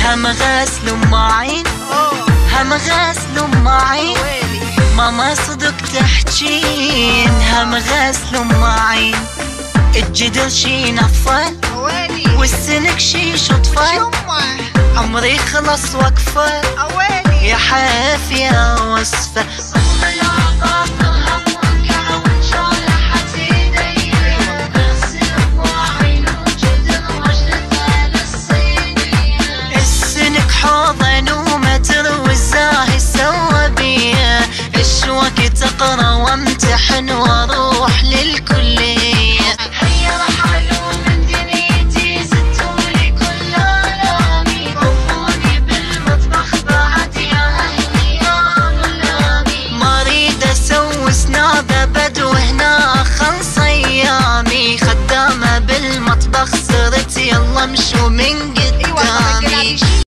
هم غسل معين هم غسل معين ماما صدق تحجين هم غسل معين الجدر شي نفل والسلك شي شطفل عمري خلص وقفه يا حافية وصفه السلك حوضن ومتر والزاهي سوى بيه الشوك تقرا وامتحن وروح